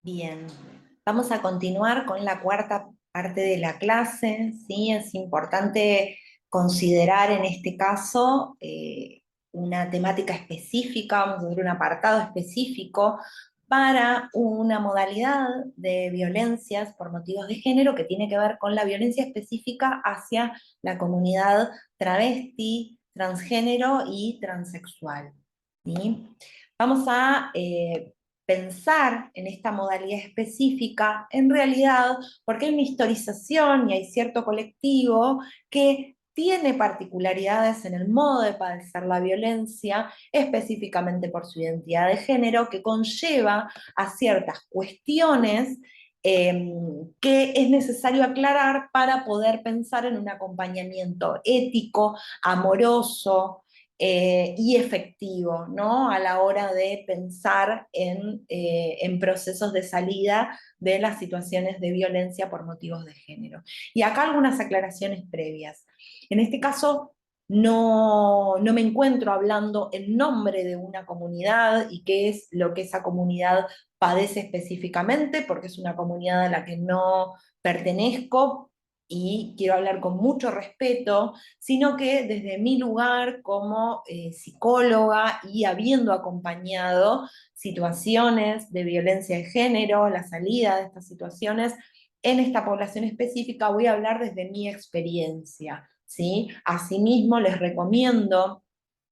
Bien, vamos a continuar con la cuarta parte de la clase, ¿sí? Es importante considerar en este caso una temática específica, vamos a hacer un apartado específico para una modalidad de violencias por motivos de género que tiene que ver con la violencia específica hacia la comunidad travesti, transgénero y transexual, ¿sí? Vamos a pensar en esta modalidad específica, en realidad, porque hay una historización y hay cierto colectivo que tiene particularidades en el modo de padecer la violencia, específicamente por su identidad de género, que conlleva a ciertas cuestiones que es necesario aclarar para poder pensar en un acompañamiento ético, amoroso, y efectivo, ¿no? A la hora de pensar en procesos de salida de las situaciones de violencia por motivos de género. Y acá algunas aclaraciones previas. En este caso, no me encuentro hablando en nombre de una comunidad y qué es lo que esa comunidad padece específicamente, porque es una comunidad a la que no pertenezco y quiero hablar con mucho respeto, sino que desde mi lugar como psicóloga y habiendo acompañado situaciones de violencia de género, la salida de estas situaciones en esta población específica, voy a hablar desde mi experiencia, ¿sí? Asimismo, les recomiendo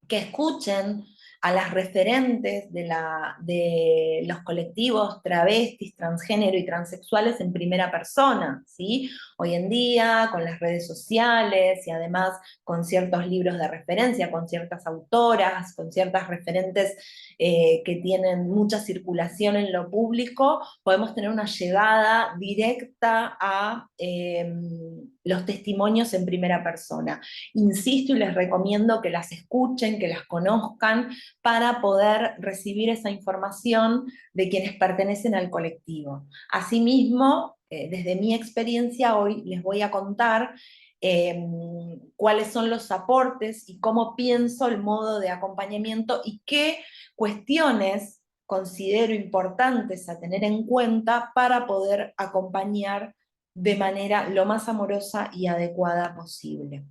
que escuchen a las referentes de los colectivos travestis, transgénero y transexuales en primera persona, ¿sí? Hoy en día, con las redes sociales y además con ciertos libros de referencia, con ciertas autoras, con ciertas referentes que tienen mucha circulación en lo público, podemos tener una llegada directa a los testimonios en primera persona. Insisto y les recomiendo que las escuchen, que las conozcan, para poder recibir esa información de quienes pertenecen al colectivo. Asimismo, desde mi experiencia hoy les voy a contar cuáles son los aportes y cómo pienso el modo de acompañamiento y qué cuestiones considero importantes a tener en cuenta para poder acompañar de manera lo más amorosa y adecuada posible.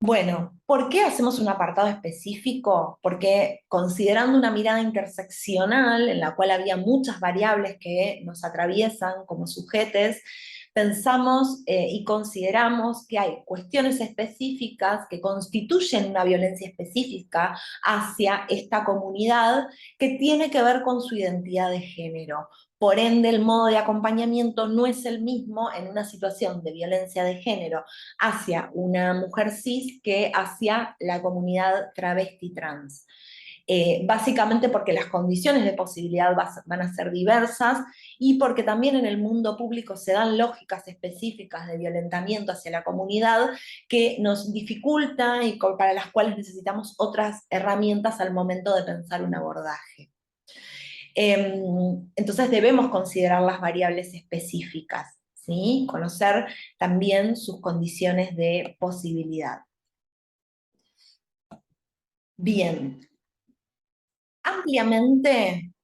Bueno, ¿por qué hacemos un apartado específico? Porque considerando una mirada interseccional en la cual había muchas variables que nos atraviesan como sujetes, pensamos y consideramos que hay cuestiones específicas que constituyen una violencia específica hacia esta comunidad que tiene que ver con su identidad de género. Por ende, el modo de acompañamiento no es el mismo en una situación de violencia de género hacia una mujer cis que hacia la comunidad travesti trans. Básicamente porque las condiciones de posibilidad van a ser diversas y porque también en el mundo público se dan lógicas específicas de violentamiento hacia la comunidad que nos dificultan y para las cuales necesitamos otras herramientas al momento de pensar un abordaje. Entonces debemos considerar las variables específicas, ¿sí? Conocer también sus condiciones de posibilidad. Bien, ampliamente,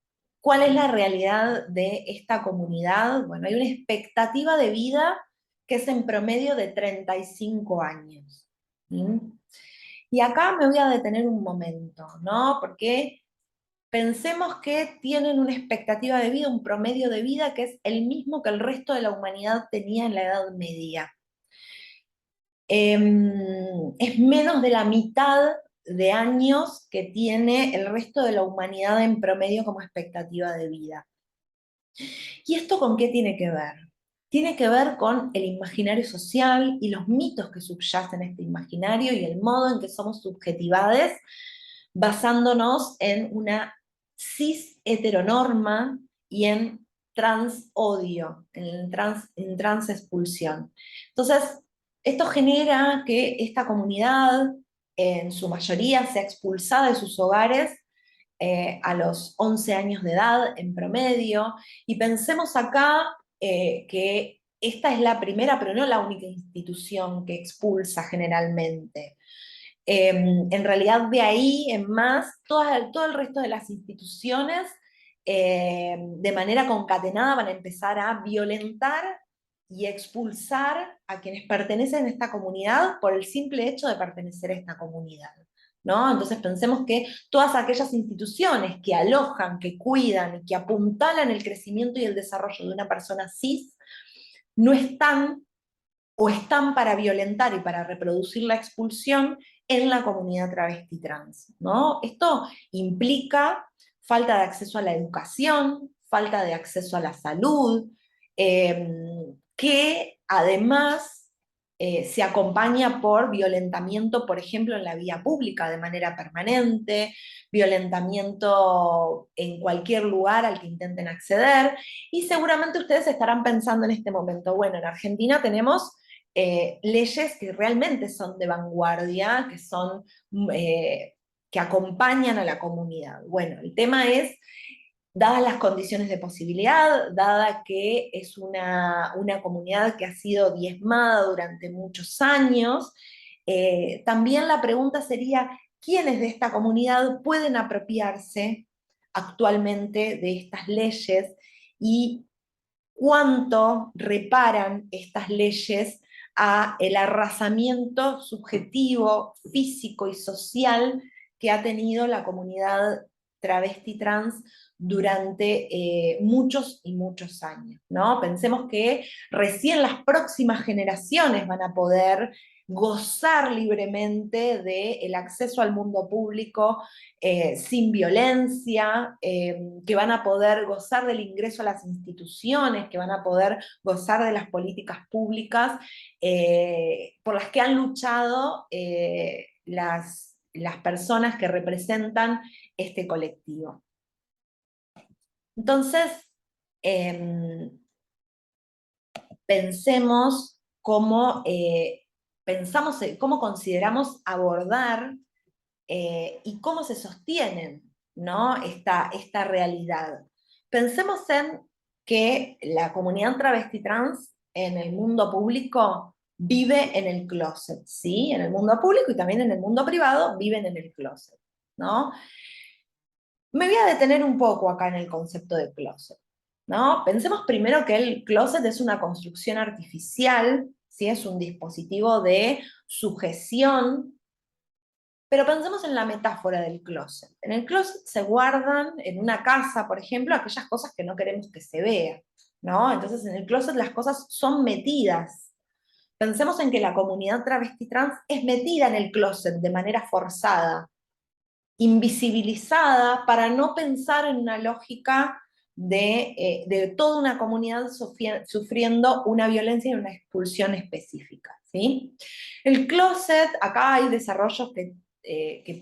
¿cuál es la realidad de esta comunidad? Bueno, hay una expectativa de vida que es en promedio de 35 años. ¿Sí? Y acá me voy a detener un momento, ¿no? Porque pensemos que tienen una expectativa de vida, un promedio de vida que es el mismo que el resto de la humanidad tenía en la Edad Media. Es menos de la mitad de años que tiene el resto de la humanidad en promedio como expectativa de vida. ¿Y esto con qué tiene que ver? Tiene que ver con el imaginario social y los mitos que subyacen en este imaginario y el modo en que somos subjetivades basándonos en una cis heteronorma y en trans odio, en trans expulsión. Entonces, esto genera que esta comunidad, en su mayoría, sea expulsada de sus hogares a los 11 años de edad en promedio, y pensemos acá que esta es la primera, pero no la única institución que expulsa generalmente. En realidad de ahí en más, todo el resto de las instituciones de manera concatenada van a empezar a violentar y expulsar a quienes pertenecen a esta comunidad por el simple hecho de pertenecer a esta comunidad, ¿no? Entonces pensemos que todas aquellas instituciones que alojan, que cuidan, que apuntalan el crecimiento y el desarrollo de una persona cis, no están o están para violentar y para reproducir la expulsión en la comunidad travesti trans, ¿no? Esto implica falta de acceso a la educación, falta de acceso a la salud, que además se acompaña por violentamiento, por ejemplo, en la vía pública de manera permanente, violentamiento en cualquier lugar al que intenten acceder, y seguramente ustedes estarán pensando en este momento, bueno, en Argentina tenemos leyes que realmente son de vanguardia, que son, que acompañan a la comunidad. Bueno, el tema es, dadas las condiciones de posibilidad, dada que es una comunidad que ha sido diezmada durante muchos años, también la pregunta sería, ¿quiénes de esta comunidad pueden apropiarse actualmente de estas leyes y cuánto reparan estas leyes a el arrasamiento subjetivo, físico y social que ha tenido la comunidad travesti trans durante muchos y muchos años, ¿no? Pensemos que recién las próximas generaciones van a poder gozar libremente del acceso al mundo público sin violencia, que van a poder gozar del ingreso a las instituciones, que van a poder gozar de las políticas públicas por las que han luchado las personas que representan este colectivo. Entonces, pensemos cómo consideramos abordar y cómo se sostienen, ¿no? esta realidad. Pensemos en que la comunidad travesti trans en el mundo público vive en el closet, ¿sí? En el mundo público y también en el mundo privado viven en el closet, ¿no? Me voy a detener un poco acá en el concepto de closet, ¿no? Pensemos primero que el closet es una construcción artificial, ¿sí? Es un dispositivo de sujeción, pero pensemos en la metáfora del closet. En el closet se guardan, en una casa, por ejemplo, aquellas cosas que no queremos que se vean, ¿no? Entonces en el closet las cosas son metidas. Pensemos en que la comunidad travesti trans es metida en el closet de manera forzada, invisibilizada, para no pensar en una lógica de toda una comunidad sufriendo una violencia y una expulsión específica, ¿sí? El closet, acá hay desarrollos que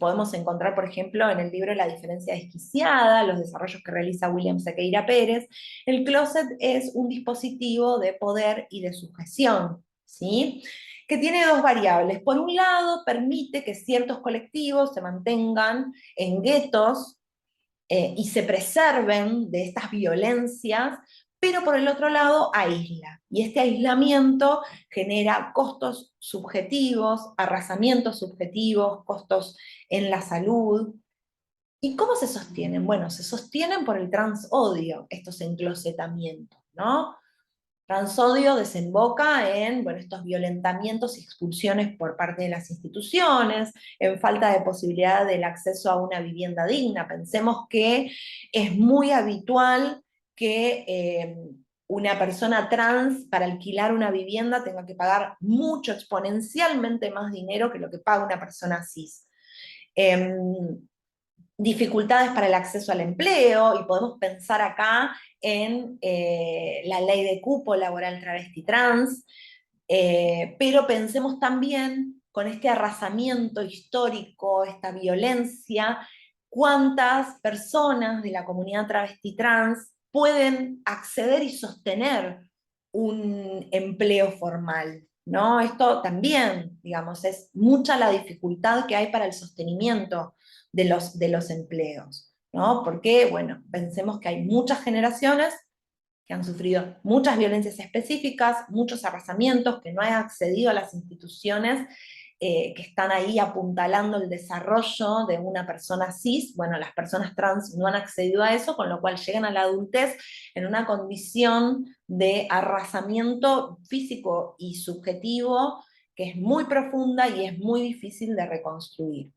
podemos encontrar, por ejemplo, en el libro La diferencia desquiciada, los desarrollos que realiza William Sequeira Pérez. El closet es un dispositivo de poder y de sujeción, ¿sí? Que tiene dos variables. Por un lado, permite que ciertos colectivos se mantengan en guetos y se preserven de estas violencias, pero por el otro lado aísla. Y este aislamiento genera costos subjetivos, arrasamientos subjetivos, costos en la salud. ¿Y cómo se sostienen? Bueno, se sostienen por el transodio, estos enclosetamientos, ¿no? Transodio desemboca en, bueno, estos violentamientos y expulsiones por parte de las instituciones, en falta de posibilidad del acceso a una vivienda digna. Pensemos que es muy habitual que una persona trans para alquilar una vivienda tenga que pagar mucho, exponencialmente más dinero que lo que paga una persona cis. Dificultades para el acceso al empleo, y podemos pensar acá en la ley de cupo laboral travesti trans, pero pensemos también con este arrasamiento histórico, esta violencia, cuántas personas de la comunidad travesti trans pueden acceder y sostener un empleo formal, ¿no? Esto también, digamos, es mucha la dificultad que hay para el sostenimiento de los empleos, ¿no? Porque, bueno, pensemos que hay muchas generaciones que han sufrido muchas violencias específicas, muchos arrasamientos, que no han accedido a las instituciones que están ahí apuntalando el desarrollo de una persona cis. Bueno, las personas trans no han accedido a eso, con lo cual llegan a la adultez en una condición de arrasamiento físico y subjetivo que es muy profunda y es muy difícil de reconstruir.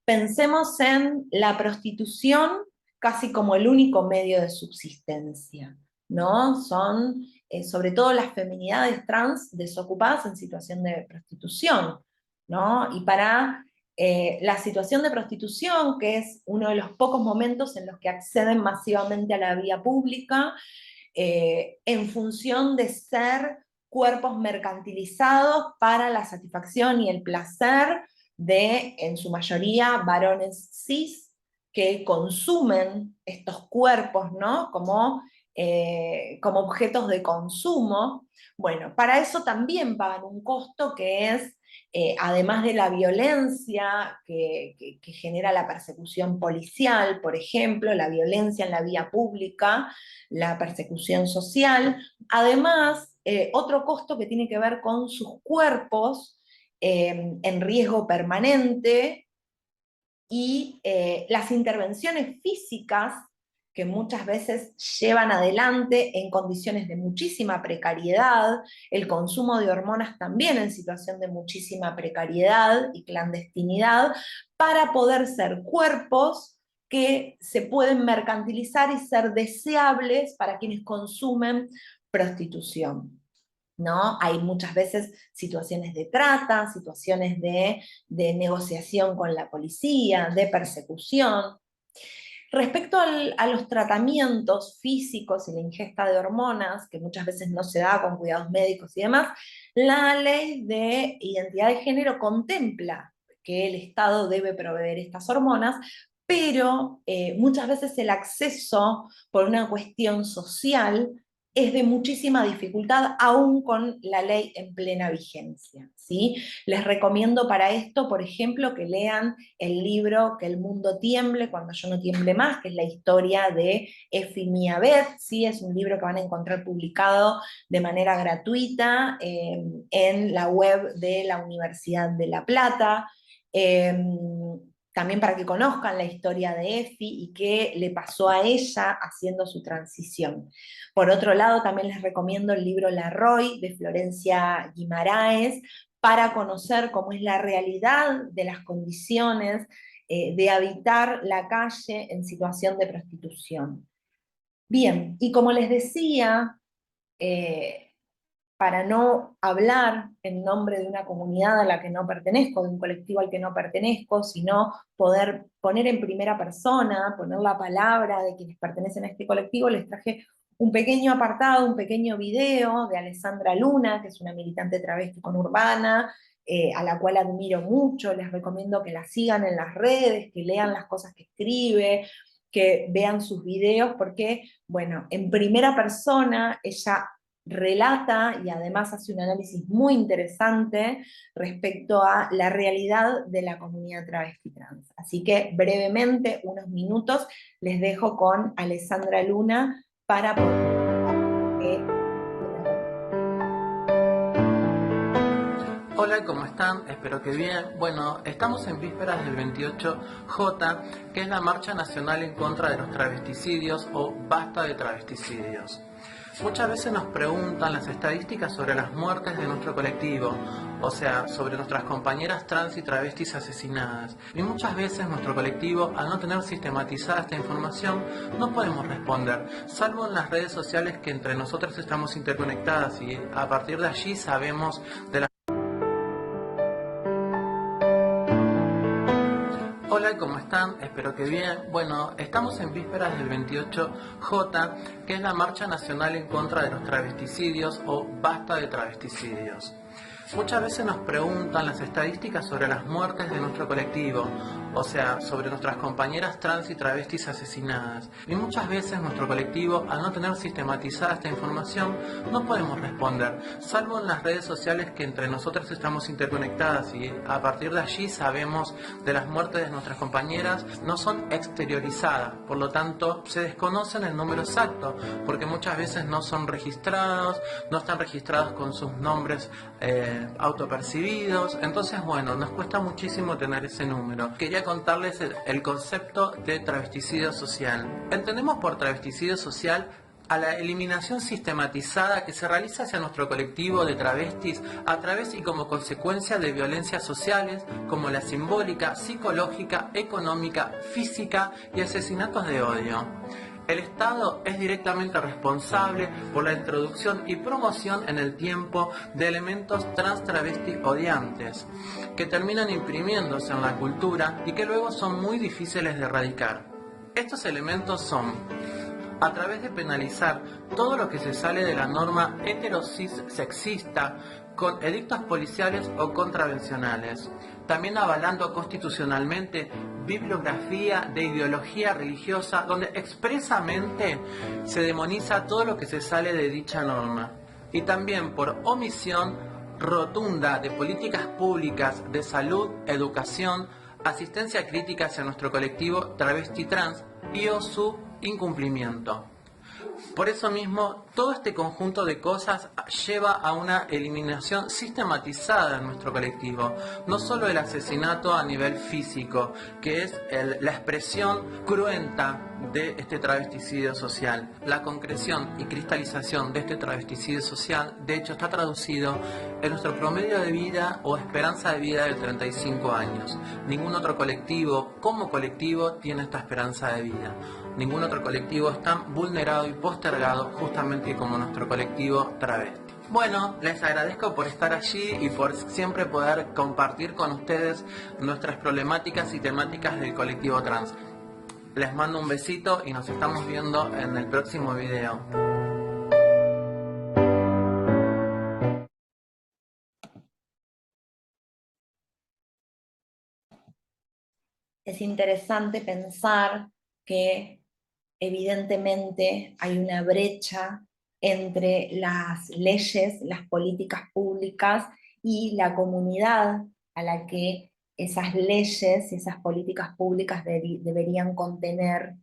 Pensemos en la prostitución casi como el único medio de subsistencia, ¿no? Son sobre todo las feminidades trans desocupadas en situación de prostitución, ¿no? Y para la situación de prostitución, que es uno de los pocos momentos en los que acceden masivamente a la vía pública, en función de ser cuerpos mercantilizados para la satisfacción y el placer de, en su mayoría, varones cis que consumen estos cuerpos, ¿no? Como objetos de consumo. Bueno, para eso también pagan un costo que es, además de la violencia que genera la persecución policial, por ejemplo, la violencia en la vía pública, la persecución social, además, otro costo que tiene que ver con sus cuerpos en riesgo permanente y las intervenciones físicas que muchas veces llevan adelante en condiciones de muchísima precariedad, el consumo de hormonas también en situación de muchísima precariedad y clandestinidad, para poder ser cuerpos que se pueden mercantilizar y ser deseables para quienes consumen prostitución, ¿no? Hay muchas veces situaciones de trata, situaciones de negociación con la policía, de persecución. Respecto a los tratamientos físicos y la ingesta de hormonas, que muchas veces no se da con cuidados médicos y demás, la ley de identidad de género contempla que el Estado debe proveer estas hormonas, pero muchas veces el acceso por una cuestión social es de muchísima dificultad, aún con la ley en plena vigencia, ¿sí? Les recomiendo para esto, por ejemplo, que lean el libro Que el mundo tiemble cuando yo no tiemble más, que es la historia de Efi Mia Beth, ¿sí? Es un libro que van a encontrar publicado de manera gratuita en la web de la Universidad de La Plata. También para que conozcan la historia de Efi y qué le pasó a ella haciendo su transición. Por otro lado, también les recomiendo el libro La Roy, de Florencia Guimaraes, para conocer cómo es la realidad de las condiciones de habitar la calle en situación de prostitución. Bien, y como les decía, eh, para no hablar en nombre de una comunidad a la que no pertenezco, de un colectivo al que no pertenezco, sino poder poner en primera persona, poner la palabra de quienes pertenecen a este colectivo, les traje un pequeño apartado, un pequeño video de Alessandra Luna, que es una militante travesti conurbana, a la cual admiro mucho. Les recomiendo que la sigan en las redes, que lean las cosas que escribe, que vean sus videos, porque, bueno, en primera persona ella relata y además hace un análisis muy interesante respecto a la realidad de la comunidad travesti trans. Así que brevemente, unos minutos, les dejo con Alessandra Luna para poder... Hola, ¿cómo están? Espero que bien. Bueno, estamos en vísperas del 28J, que es la marcha nacional en contra de los travesticidios o basta de travesticidios. Muchas veces nos preguntan las estadísticas sobre las muertes de nuestro colectivo, o sea, sobre nuestras compañeras trans y travestis asesinadas. Y muchas veces nuestro colectivo, al no tener sistematizada esta información, no podemos responder, salvo en las redes sociales que entre nosotros estamos interconectadas y a partir de allí sabemos de la... Hola, ¿cómo están? Espero que bien. Bueno, estamos en vísperas del 28J, que es la marcha nacional en contra de los travesticidios o basta de travesticidios. Muchas veces nos preguntan las estadísticas sobre las muertes de nuestro colectivo, o sea, sobre nuestras compañeras trans y travestis asesinadas. Y muchas veces nuestro colectivo, al no tener sistematizada esta información, no podemos responder, salvo en las redes sociales que entre nosotras estamos interconectadas y a partir de allí sabemos de las muertes de nuestras compañeras, no son exteriorizadas, por lo tanto se desconocen el número exacto, porque muchas veces no son registrados, no están registrados con sus nombres autopercibidos, entonces bueno, nos cuesta muchísimo tener ese número. Quería contarles el concepto de travesticidio social. Entendemos por travesticidio social a la eliminación sistematizada que se realiza hacia nuestro colectivo de travestis a través y como consecuencia de violencias sociales como la simbólica, psicológica, económica, física y asesinatos de odio. El Estado es directamente responsable por la introducción y promoción en el tiempo de elementos trans travesti odiantes, que terminan imprimiéndose en la cultura y que luego son muy difíciles de erradicar. Estos elementos son a través de penalizar todo lo que se sale de la norma heterosis sexista con edictos policiales o contravencionales, también avalando constitucionalmente bibliografía de ideología religiosa donde expresamente se demoniza todo lo que se sale de dicha norma, y también por omisión rotunda de políticas públicas de salud, educación, asistencia crítica hacia nuestro colectivo travesti trans y o su incumplimiento. Por eso mismo, todo este conjunto de cosas lleva a una eliminación sistematizada en nuestro colectivo. No solo el asesinato a nivel físico, que es la expresión cruenta de este travesticidio social. La concreción y cristalización de este travesticidio social, de hecho, está traducido en nuestro promedio de vida o esperanza de vida de 35 años. Ningún otro colectivo, como colectivo, tiene esta esperanza de vida. Ningún otro colectivo es tan vulnerado y postergado justamente como nuestro colectivo travesti. Bueno, les agradezco por estar allí y por siempre poder compartir con ustedes nuestras problemáticas y temáticas del colectivo trans. Les mando un besito y nos estamos viendo en el próximo video. Es interesante pensar que evidentemente hay una brecha entre las leyes, las políticas públicas y la comunidad a la que esas leyes y esas políticas públicas deberían contener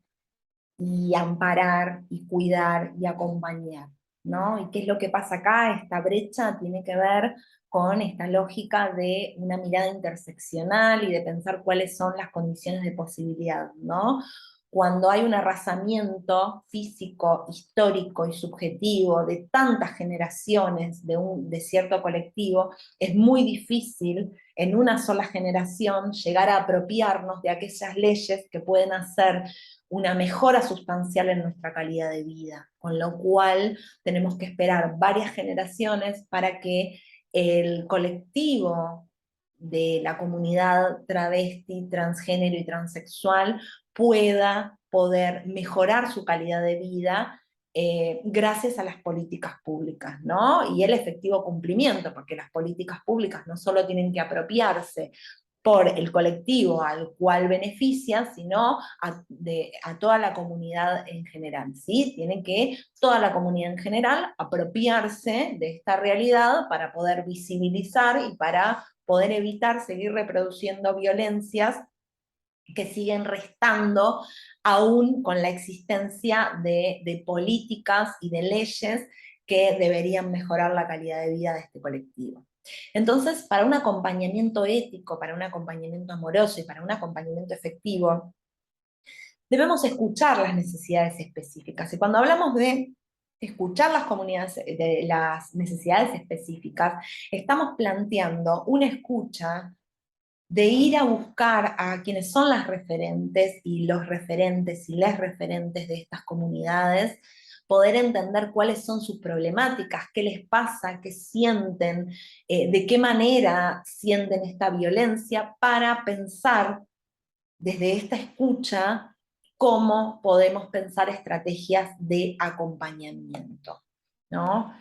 y amparar y cuidar y acompañar, ¿no? ¿Y qué es lo que pasa acá? Esta brecha tiene que ver con esta lógica de una mirada interseccional y de pensar cuáles son las condiciones de posibilidad, ¿no? Cuando hay un arrasamiento físico, histórico y subjetivo de tantas generaciones de cierto colectivo, es muy difícil en una sola generación llegar a apropiarnos de aquellas leyes que pueden hacer una mejora sustancial en nuestra calidad de vida, con lo cual tenemos que esperar varias generaciones para que el colectivo de la comunidad travesti, transgénero y transexual pueda poder mejorar su calidad de vida gracias a las políticas públicas, ¿no? Y el efectivo cumplimiento, porque las políticas públicas no solo tienen que apropiarse por el colectivo al cual beneficia, sino a toda la comunidad en general, ¿sí? Tiene que toda la comunidad en general apropiarse de esta realidad para poder visibilizar y para poder evitar seguir reproduciendo violencias que siguen restando aún con la existencia de políticas y de leyes que deberían mejorar la calidad de vida de este colectivo. Entonces, para un acompañamiento ético, para un acompañamiento amoroso y para un acompañamiento efectivo, debemos escuchar las necesidades específicas. Y cuando hablamos de escuchar las comunidades, de las necesidades específicas, estamos planteando una escucha de ir a buscar a quienes son las referentes y los referentes y les referentes de estas comunidades, poder entender cuáles son sus problemáticas, qué les pasa, qué sienten, de qué manera sienten esta violencia, para pensar desde esta escucha cómo podemos pensar estrategias de acompañamiento, ¿no?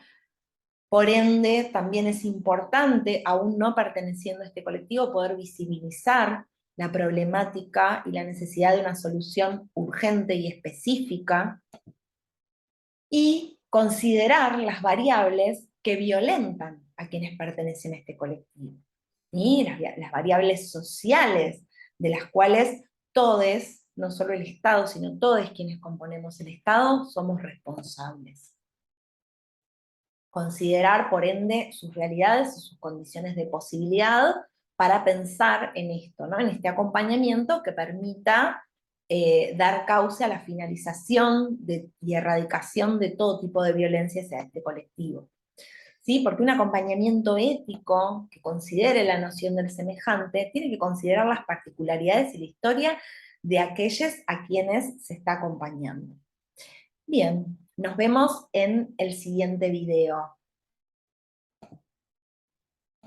Por ende, también es importante, aún no perteneciendo a este colectivo, poder visibilizar la problemática y la necesidad de una solución urgente y específica, y considerar las variables que violentan a quienes pertenecen a este colectivo. ¿Sí? Las variables sociales de las cuales todos, no solo el Estado, sino todos quienes componemos el Estado, somos responsables. Considerar, por ende, sus realidades y sus condiciones de posibilidad para pensar en esto, ¿no? En este acompañamiento que permita dar cauce a la finalización y erradicación de todo tipo de violencia hacia este colectivo. ¿Sí? Porque un acompañamiento ético que considere la noción del semejante tiene que considerar las particularidades y la historia de aquellos a quienes se está acompañando. Bien, nos vemos en el siguiente video.